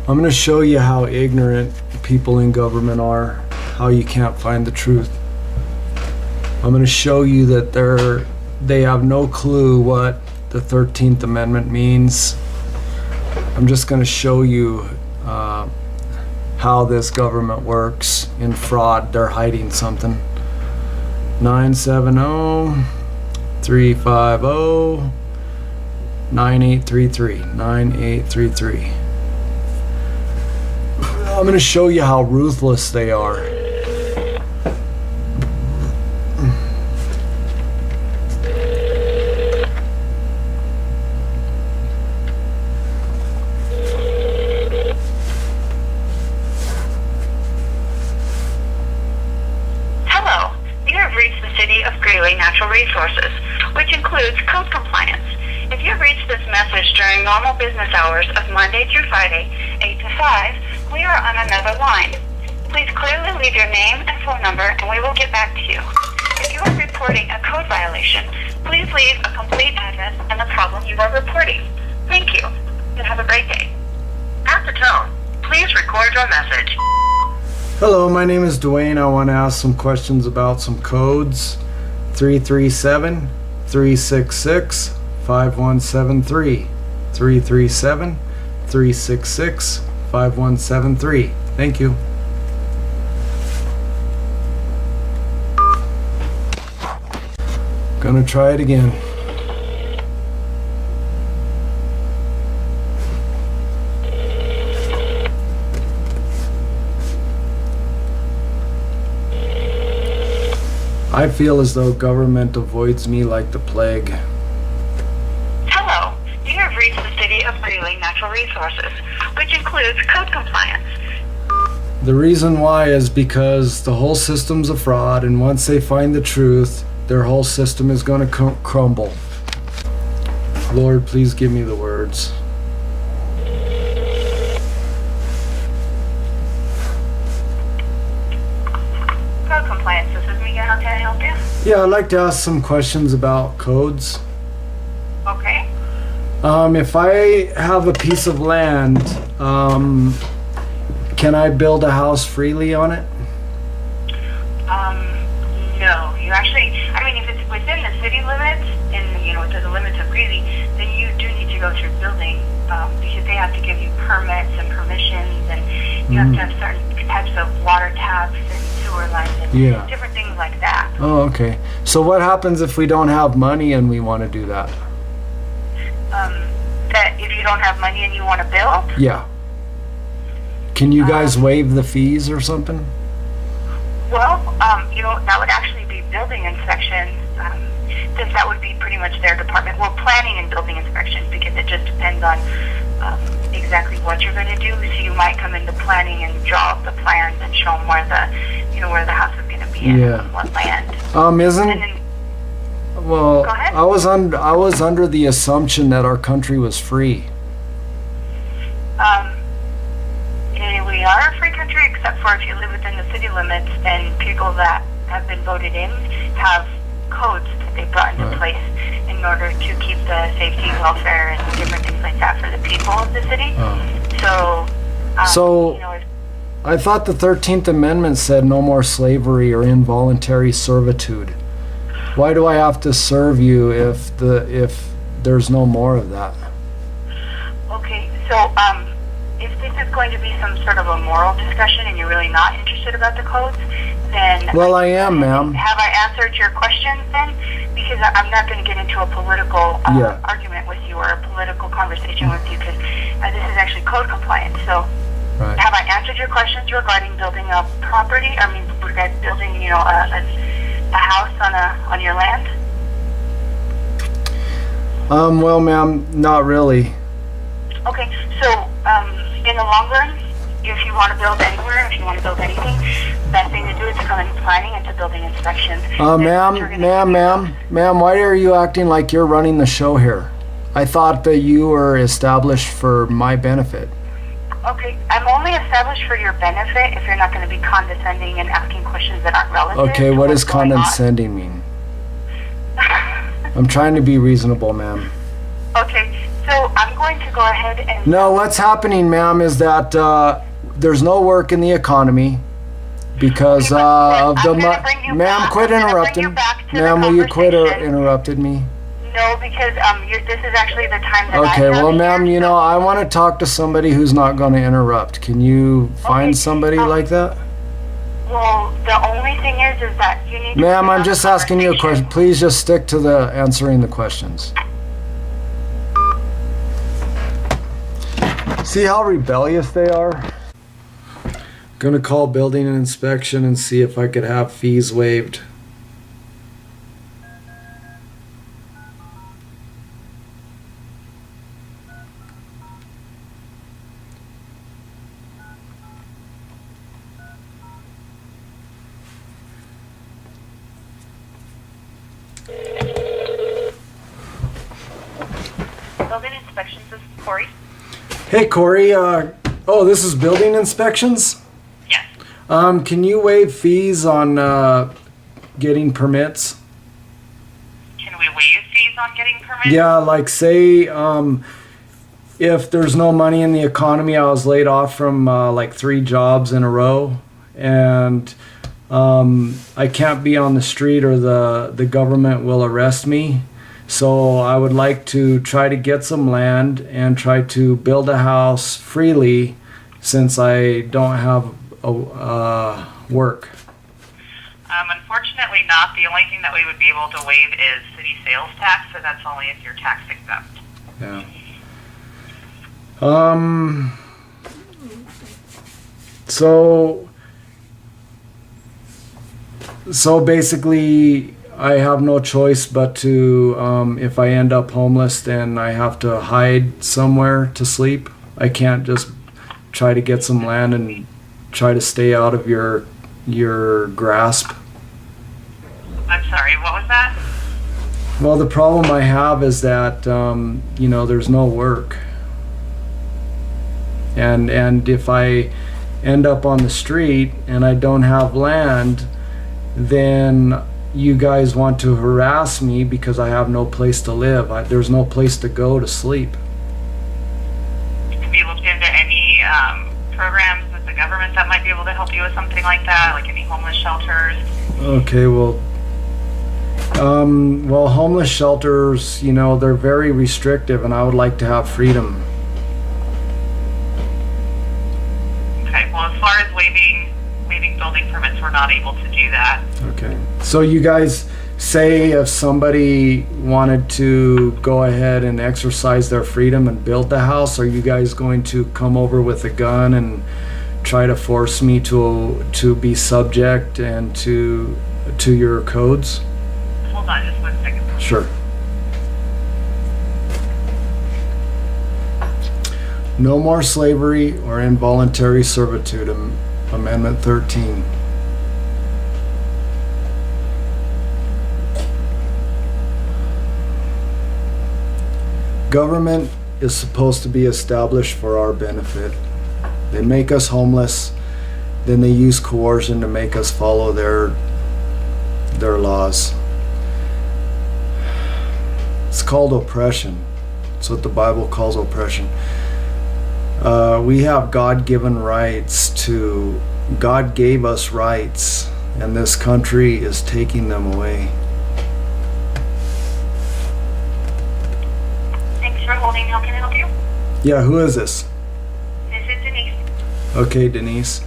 I'm going to show you how ignorant people in government are, how you can't find the truth. I'm going to show you that they have no clue what the 13th Amendment means. I'm just going to show you how this government works in fraud. They're hiding something. 970-350-9833. 9833. I'm going to show you how ruthless they are. Hello, you have reached the City of Greeley Natural Resources, which includes code compliance. If you have reached this message during normal business hours of Monday through Friday, 8 to 5, we are on another line. Please clearly leave your name and phone number and we will get back to you. If you are reporting a code violation, please leave a complete address and the problem you are reporting. Thank you, and have a great day. At the tone, please record your message. Hello, my name is Dwayne. I want to ask some questions about some codes. 337-366-5173. 337-366-5173. Thank you. Gonna try it again. I feel as though government avoids me like the plague. Hello, you have reached the City of Greeley Natural Resources, which includes code compliance. The reason why is because the whole system's a fraud, and once they find the truth, their whole system is going to crumble. Lord, please give me the words. Code compliance, this is Miguel. How can I help you? Yeah, I'd like to ask some questions about codes. Okay. If I have a piece of land, can I build a house freely on it? No. You actually, if it's within the city limits, and, within the limits of Greeley, then you do need to go through building, because they have to give you permits and permissions, and you have to have certain types of water taps and sewer lines and different things like that. Oh, okay. So what happens if we don't have money and we want to do that? That if you don't have money and you want to build? Yeah. Can you guys waive the fees or something? Well, that would actually be building inspections, since that would be pretty much their department. Well, planning and building inspections, because it just depends on exactly what you're going to do. So you might come into planning and draw up the plans and show them where the house is going to be in and what land. Well, go ahead. I was under the assumption that our country was free. We are a free country, except for if you live within the city limits, and people that have been voted in have codes that they brought into place in order to keep the safety, welfare, and different things like that for the people of the city. I thought the 13th Amendment said no more slavery or involuntary servitude. Why do I have to serve you if there's no more of that? Okay, so if this is going to be some sort of a moral discussion and you're really not interested about the codes, then... Well, I am, ma'am. Have I answered your questions then? Because I'm not going to get into a political argument with you or a political conversation with you, because this is actually code compliance. So have I answered your questions regarding building a property? Regarding building, a house on your land? Well, ma'am, not really. Okay, so in the long run, if you want to build anywhere, if you want to build anything, the best thing to do is to come in planning and to building inspections. Ma'am, why are you acting like you're running the show here? I thought that you were established for my benefit. Okay, I'm only established for your benefit if you're not going to be condescending and asking questions that aren't relevant. Okay, what does condescending mean? I'm trying to be reasonable, ma'am. Okay, So I'm going to go ahead and... No, what's happening, ma'am, is that there's no work in the economy because of the... Ma'am, quit interrupting. Ma'am, will you quit interrupting me? No, because this is actually the time that Okay, well, ma'am, you know, I want to talk to somebody who's not going to interrupt. Can you find somebody like that? Well, the only thing is that you need to... Ma'am, I'm just asking you a question. Please just stick to the answering the questions. See how rebellious they are? Gonna call building and inspection and see if I could have fees waived. Building inspections, this is Corey. Hey, Corey. Oh, this is building inspections? Yes. Can you waive fees on getting permits? Can we waive fees on getting permits? Yeah, like say if there's no money in the economy, I was laid off from like 3 jobs in a row, and I can't be on the street or the government will arrest me. So I would like to try to get some land and try to build a house freely since I don't have work. Unfortunately not. The only thing that we would be able to waive is city sales tax, so that's only if you're tax exempt. Yeah. So basically I have no choice but to, if I end up homeless, then I have to hide somewhere to sleep. I can't just try to get some land and try to stay out of your grasp. I'm sorry, what was that? Well, the problem I have is that, you know, there's no work. And if I end up on the street and I don't have land, then you guys want to harass me because I have no place to live. There's no place to go to sleep. Have you looked into any programs with the government that might be able to help you with something like that, like any homeless shelters? Okay, well, homeless shelters, you know, they're very restrictive, and I would like to have freedom. Okay, well, as far as waiving building permits, we're not able to do that. Okay. So you guys say if somebody wanted to go ahead and exercise their freedom and build the house, are you guys going to come over with a gun and try to force me to be subject and to your codes? Hold on just 1 second. Sure. No more slavery or involuntary servitude, Amendment 13. Government is supposed to be established for our benefit. They make us homeless, then they use coercion to make us follow their laws. It's called oppression. It's what the Bible calls oppression. We have God-given rights to... God gave us rights, and this country is taking them away. Thanks for holding. How can I help you? Yeah, who is this? This is Denise. Okay, Denise.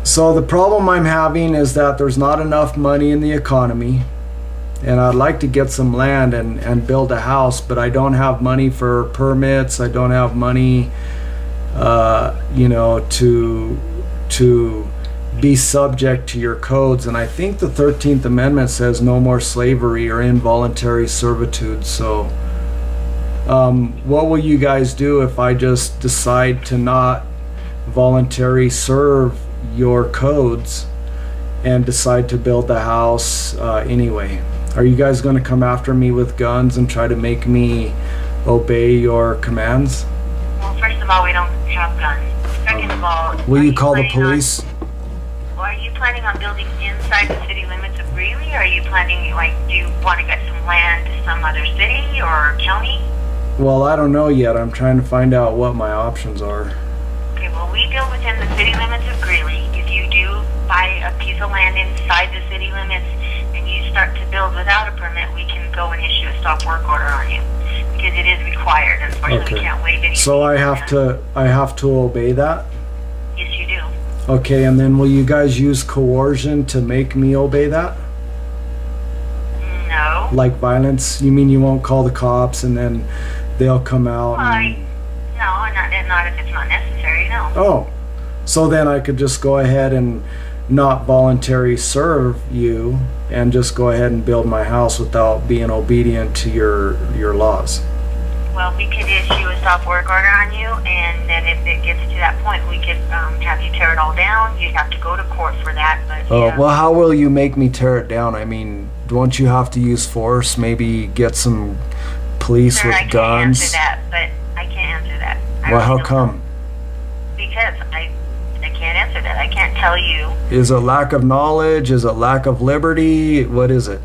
So the problem I'm having is that there's not enough money in the economy, and I'd like to get some land and build a house, but I don't have money for permits. I don't have money, you know, to be subject to your codes. And I think the 13th Amendment says no more slavery or involuntary servitude. So what will you guys do if I just decide to not voluntarily serve your codes and decide to build the house anyway? Are you guys going to come after me with guns and try to make me obey your commands? Well, first of all, we don't have guns. Second of all... Will you call the police? are you planning on building inside the city limits of Greeley, or are you planning, like, do you want to get some land to some other city or county? Well, I don't know yet. I'm trying to find out what my options are. Okay, well, we build within the city limits of Greeley. If you do buy a piece of land inside the city limits and you start to build without a permit, we can go and issue a stop work order on you, because it is required. Unfortunately, Okay. we can't waive any. So I have to obey that? Yes, you do. Okay, and then will you guys use coercion to make me obey that? No. Like violence? You mean you won't call the cops and then they'll come out and... No, not if it's not necessary, no. Oh, so then I could just go ahead and not voluntarily serve you and just go ahead and build my house without being obedient to your laws. Well, we could issue a stop work order on you, and then if it gets to that point, we could have you tear it all down. You'd have to go to court for that, but Oh, yeah. well, how will you make me tear it down? I mean, don't you have to use force? Maybe get some police Sir, with I can't guns? answer that, but I can't answer that. I Well, really how don't come? know. Because I can't answer that. I can't tell you. Is it lack of knowledge? Is it lack of liberty? What is it?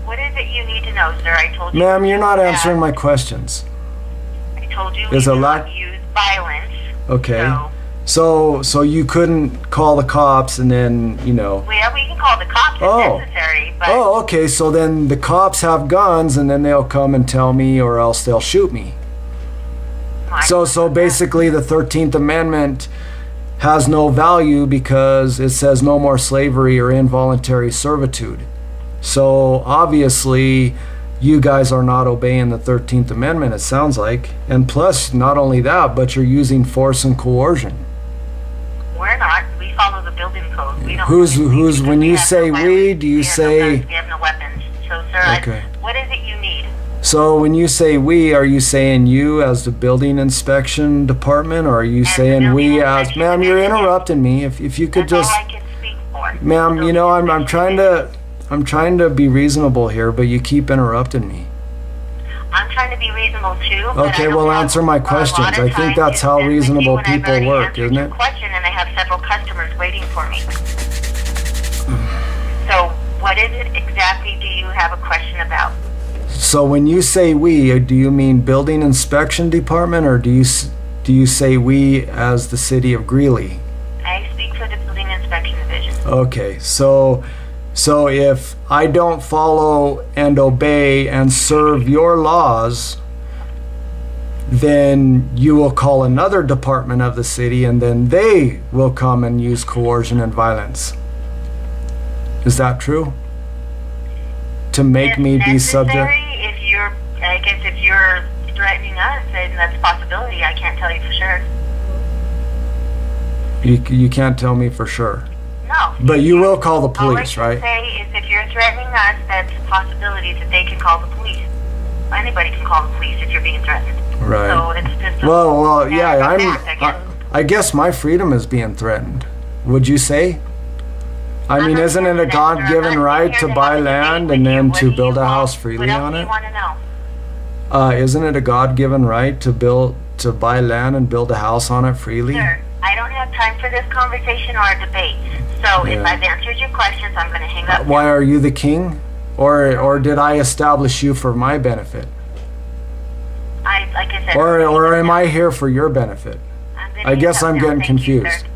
What is it you need to know, sir? I told you. Ma'am, you're not that. answering my questions. I told you Is we it do lack- not use violence. Okay. So, So you couldn't call the cops and then, you know... well, we can call the cops Oh. if necessary, but Oh, okay, so then the cops have guns and then they'll come and tell me or else they'll shoot me. So basically the 13th Amendment has no value because it says no more slavery or involuntary servitude. So obviously you guys are not obeying the 13th Amendment, it sounds like. And plus, not only that, but you're using force and coercion. we're not. We follow the building code. We don't. Who's because when we you have say no we, violence. do you We have no say... guns, we have no weapons. So, sir, Okay. what is it you need? So when you say we, are you saying you as the building inspection department, or are you As the saying building we as... inspection Ma'am, you're division. interrupting me. If you could That's just... all I can speak for. Ma'am, So you know, I'm the trying to be reasonable here, but you keep interrupting me. I'm trying to be reasonable too. but Okay, I don't well, have answer my a lot questions. of I think time that's to how spend with reasonable you, and I've people already work, answered isn't your it? question, and I have several customers waiting for me. So, what is it exactly do you have a question about? So when you say we, do you mean building inspection department, or do you say we as the city of Greeley? I speak for the building inspection division. Okay, so if I don't follow and obey and serve your laws, then you will call another department of the city and then they will come and use coercion and violence. Is that true? To make me be subject? Necessary, if you're, I guess if you're threatening us, then that's a possibility. I can't tell you for sure. You can't tell me for sure. No. But you will call the All I police, can right? say is if you're threatening us, that's a possibility that they can call the police. Anybody can call the police if you're being threatened. Right. So it's just a Well, yeah, matter of fact, I guess. I guess my freedom is being threatened. Would you say? I I'm mean, not isn't here it for a that, sir. I'm God-given not right here to have buy a debate land with and you. then What to do build you a want? house freely What else on do it? you want to know? Isn't it a God-given right to buy land and build a house on it freely? Sir, I don't have time for this conversation or a debate. So if Yeah. I've answered your questions, I'm going to hang up. Why are you the king? Or did I establish you for my benefit? Like I said, Or am I here for your benefit? I'm gonna I hang guess up I'm now. getting Thank you, confused. sir.